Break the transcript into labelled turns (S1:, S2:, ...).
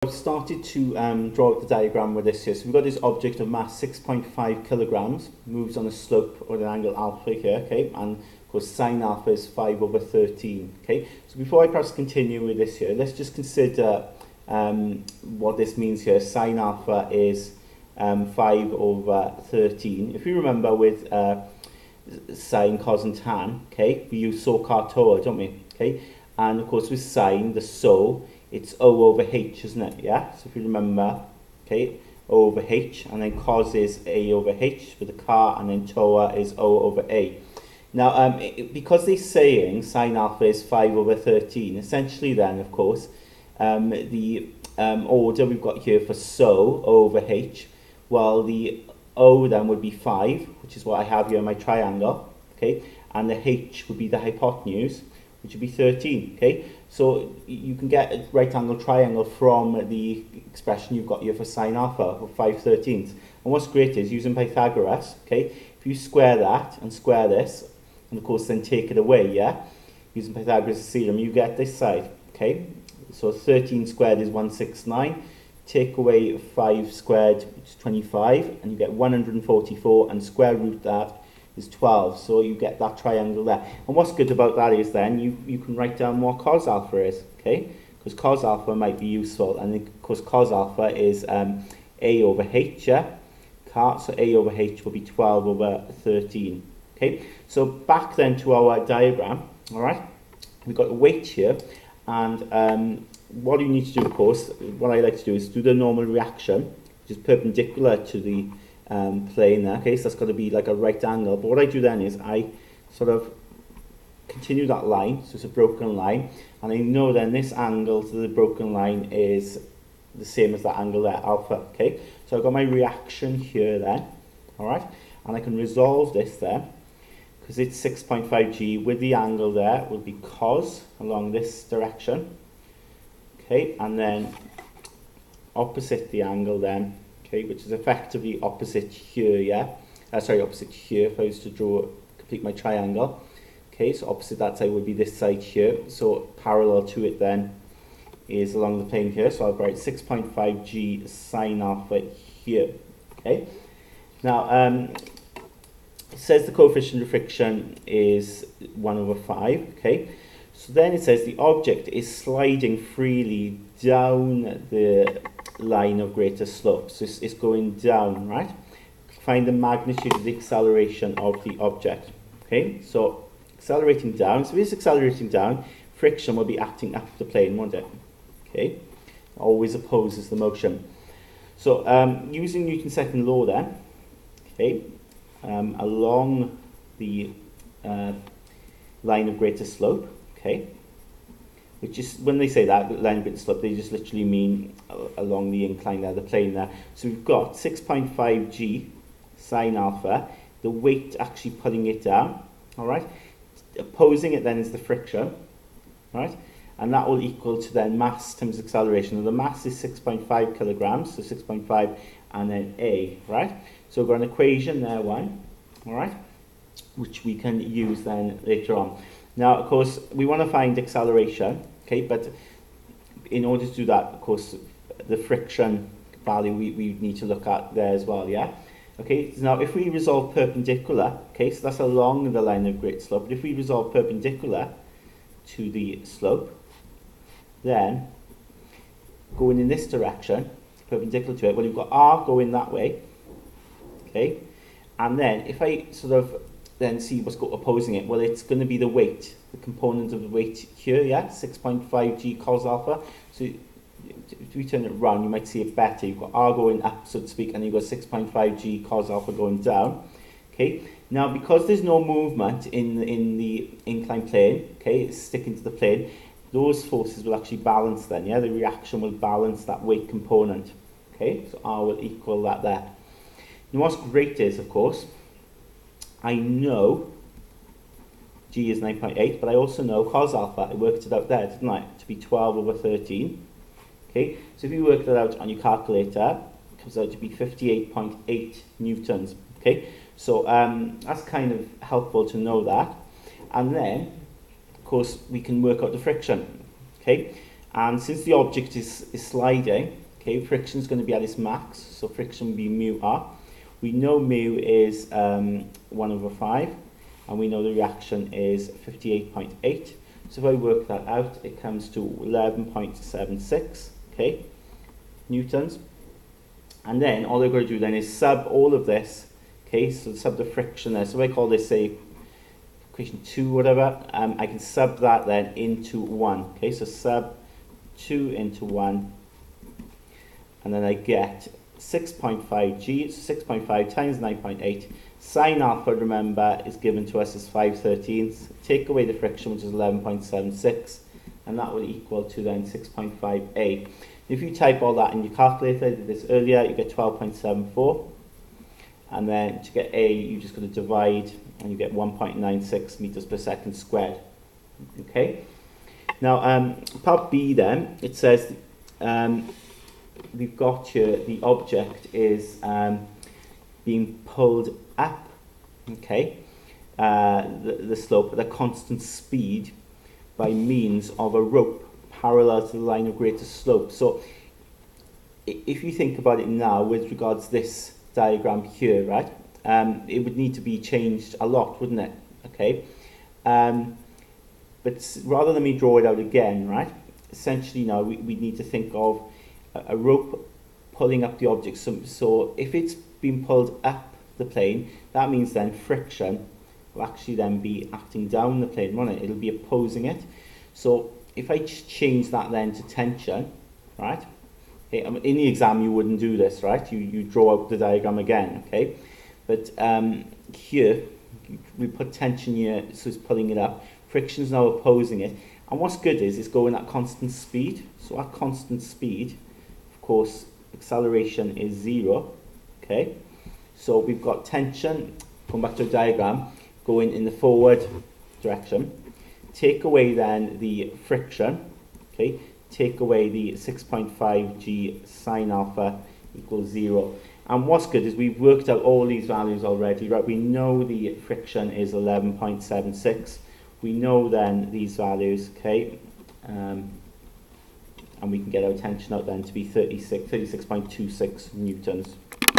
S1: I've started to draw out the diagram with this here. So we've got this object of mass 6.5 kilograms, moves on a slope or an angle alpha here, okay, and of course sine alpha is 5 over 13, okay. So before I perhaps continue with this here, let's just consider what this means here. Sine alpha is 5 over 13. If you remember with sine, cos and tan, okay, we use so, car, toa, don't we, okay, and of course with sine, the so, it's O over H, isn't it? Yeah. So if you remember, okay, O over H, and then cos is A over H for the car, and then toa is O over A. Now, because they're saying sine alpha is 5 over 13, essentially then, of course, the order we've got here for so, O over H, well, the O then would be 5, which is what I have here in my triangle, okay, and the H would be the hypotenuse, which would be 13, okay? So you can get a right angle triangle from the expression you've got here for sine alpha of 5/13. And what's great is using Pythagoras, okay? If you square that and square this, and of course then take it away, yeah? Using Pythagoras theorem, you get this side, okay? So 13 squared is 169. Take away 5 squared, which is 25, and you get 144, and square root that is 12, so you get that triangle there. And what's good about that is then you can write down what cos alpha is, okay? Because cos alpha might be useful, and of course cos alpha is A over H, yeah? So A over H will be 12 over 13, okay? So back then to our diagram, all right? We've got a weight here, and what you need to do, of course, what I like to do is do the normal reaction, which is perpendicular to the plane there, okay, so that's got to be like a right angle. But what I do then is I sort of continue that line, so it's a broken line, and I know then this angle to the broken line is the same as that angle there, alpha, okay. So I've got my reaction here then, all right, and I can resolve this there, because it's 6.5 g with the angle there will be cos along this direction, okay, and then opposite the angle then, okay, which is effectively opposite here, yeah? Opposite here, if I was to complete my triangle. Okay, so opposite that side would be this side here. So parallel to it then is along the plane here. So I'll write 6.5 g sine alpha here, okay? Now, it says the coefficient of friction is 1 over 5, okay? So then it says the object is sliding freely down the line of greater slope. So it's going down, right? Find the magnitude of the acceleration of the object. Okay, so accelerating down. So if it's accelerating down, friction will be acting up the plane, won't it? Okay, always opposes the motion. So using Newton's second law then, okay, along the line of greater slope, okay, which is, when they say that, line of greater slope, they just literally mean along the incline there, the plane there. So we've got 6.5 g sine alpha, the weight actually pulling it down, all right? Opposing it then is the friction, right? And that will equal to then mass times acceleration. Now the mass is 6.5 kilograms, so 6.5 and then A, right? So we've got an equation there, one, all right? Which we can use then later on. Now, of course, we want to find acceleration, okay, but in order to do that, of course, the friction value we need to look at there as well, yeah? Okay, so now if we resolve perpendicular, okay, so that's along the line of great slope, but if we resolve perpendicular to the slope, then going in this direction, perpendicular to it, well, you've got R going that way, okay, and then if I sort of then see what's opposing it, well, it's going to be the weight, the component of the weight here, yeah, 6.5 g cos alpha. So if we turn it around, you might see it better. You've got R going up, so to speak, and you've got 6.5 g cos alpha going down. Okay, now because there's no movement in the inclined plane, okay, it's sticking to the plane, those forces will actually balance then, yeah, the reaction will balance that weight component. Okay, so R will equal that there. Now what's great is, of course, I know G is 9.8, but I also know cos alpha, I worked it out there, didn't I, to be 12 over 13. Okay, so if you work that out on your calculator, it comes out to be 58.8 newtons. Okay, so that's kind of helpful to know that. And then, of course, we can work out the friction. Okay, And since the object is sliding, okay, friction is going to be at its max, so friction will be mu r. We know mu is 1/5, and we know the reaction is 58.8. So if I work that out, it comes to 11.76, okay, newtons. And then all I've got to do then is sub all of this, okay, so sub the friction there. So if I call this, say, equation 2, whatever, I can sub that then into 1, okay, so sub 2 into 1, and then I get 6.5 g, so 6.5 times 9.8. Sine alpha, remember, is given to us as 5/13. Take away the friction, which is 11.76, and that will equal to then 6.5a. If you type all that in your calculator, I did this earlier, you get 12.74. And then to get a, you just got to divide, and you get 1.96 meters per second squared. Okay. Now, part B then, it says we've got here the object is being pulled up, okay, the slope at a constant speed by means of a rope parallel to the line of greatest slope. So if you think about it now with regards to this diagram here, right, it would need to be changed a lot, wouldn't it? Okay, but rather than me draw it out again, right, essentially now we need to think of a rope pulling up the object. So if it's being pulled up the plane, that means then friction will actually then be acting down the plane, won't it? It'll be opposing it. So if I change that then to tension, right? Okay, in the exam you wouldn't do this, right? You draw out the diagram again, okay? But here, we put tension here, so it's pulling it up. Friction is now opposing it. And what's good is it's going at constant speed. So at constant speed, of course, acceleration is 0, okay? So we've got tension, going back to the diagram, going in the forward direction. Take away then the friction, okay? Take away the 6.5 g sine alpha equals 0. And what's good is we've worked out all these values already, right? We know the friction is 11.76. We know then these values, okay? And we can get our tension out then to be 36.26 newtons.